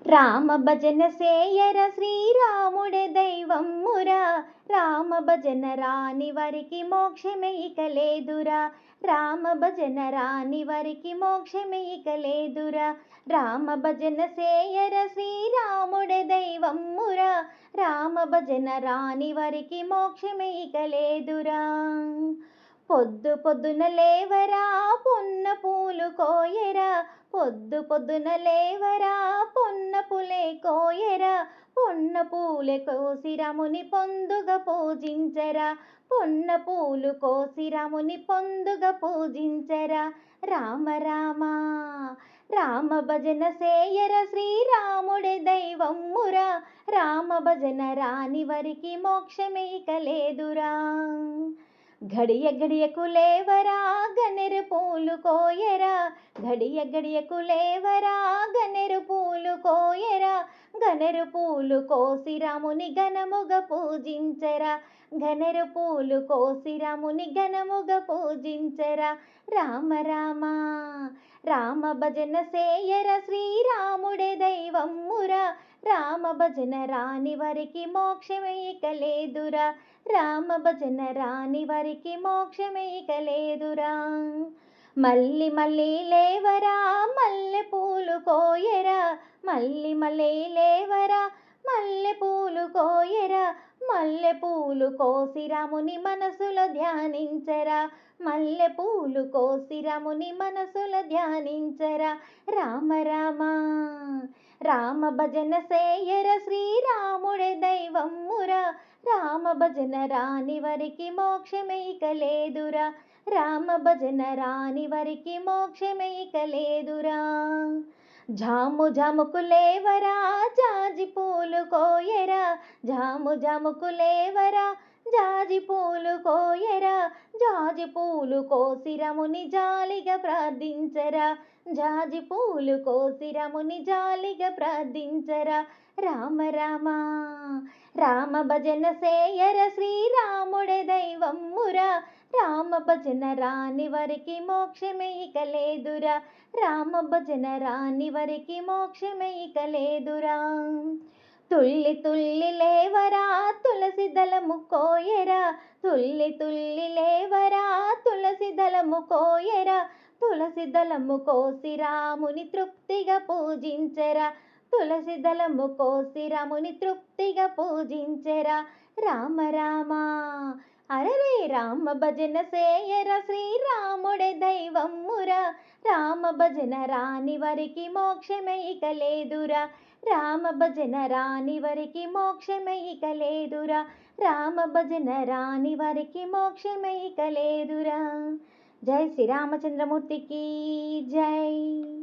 రామ భజన సేయర శ్రీరాముడే దైవమ్మురా. రామ భజన రాని వారికి మోక్షమే ఇక లేదురా. రామ భజన రాని వారికి మోక్షమే ఇక లేదురా. రామ భజన సేయర శ్రీరాముడే దైవమ్మురా. రామ భజన రాని వారికి మోక్షమే ఇక లేదురా. పొద్దు పొద్దున లేవరా పొన్న పూలు కోయరా. పొద్దు పొద్దున లేవరా పొన్న పూలే కోయరా. పొన్న పూలే కోసి రాముని పొందుగా పూజించరా. పొన్న పూలు కోసి రాముని పొందుగా పూజించరా. రామ రామ రామ భజన సేయర శ్రీరాముడే దైవమ్మురా. రామ భజన రాని వారికి మోక్షమే ఇక లేదురా. ఘడియ ఘడియకు లేవరా గన్నెరు పూలు కోయరా. ఘడియ ఘడియకు లేవరా గన్నెరు పూలు కోయరా. గన్నెరు పూలు కోసి రాముని ఘనముగా పూజించరా. గన్నెరు పూలు కోసి రాముని ఘనముగా పూజించరా. రామ రామ రామ భజన సేయర శ్రీరాముడే దైవమ్మురా. రామ భజన రాని వారికి మోక్షమే ఇక లేదురా. రామ భజన రాని వారికి మోక్షమే ఇక లేదురా. మల్లి మల్లి లేవరా మల్లె పూలు కోయరా. మల్లి మల్లి లేవరా మల్లె పూలు కోయరా. మల్లె పూలు కోసి రాముని మనసులో ధ్యానించరా. మల్లె పూలు కోసి రాముని మనసులో ధ్యానించరా. రామ రామ రామ భజన సేయర శ్రీరాముడే దైవమ్మురా. రామ భజన రాని వారికి మోక్షమే ఇక లేదురా. రామ భజన రాని వారికి మోక్షమే ఇక లేదురా. జాము జాముకు లేవరా జాజి పూలు కోయరా. జాము జాముకు లేవరా జాజి పూలు కోయరా. జాజి పూలు కోసి రాముని జాలిగా ప్రార్థించరా. జాజి పూలు కోసి రాముని జాలిగా ప్రార్థించరా. రామ రామ రామ భజన సేయర శ్రీరాముడే దైవమ్మురా. రామ భజన రాని వారికి మోక్షమే ఇక లేదురా. రామ భజన రాని వారికి మోక్షమే ఇక లేదురా. తుల్లి తుల్లి లేవరా తులసి దళము కోయరా. తుల్లి తుల్లి లేవరా తులసి దళము కోయరా. తులసి దళము కోసి రాముని తృప్తిగా పూజించరా. తులసి దళము కోసి రాముని తృప్తిగా పూజించరా. రామ రామ అరరే రామ భజన సేయర శ్రీరాముడే దైవమ్మురా. రామ భజన రాని వారికి మోక్షమే ఇక లేదురా. రామ భజన రాని వారికి మోక్షమే ఇక లేదురా. రామ భజన రాని వారికి మోక్షమే ఇక లేదురా. జై శ్రీరామచంద్రమూర్తికి జై.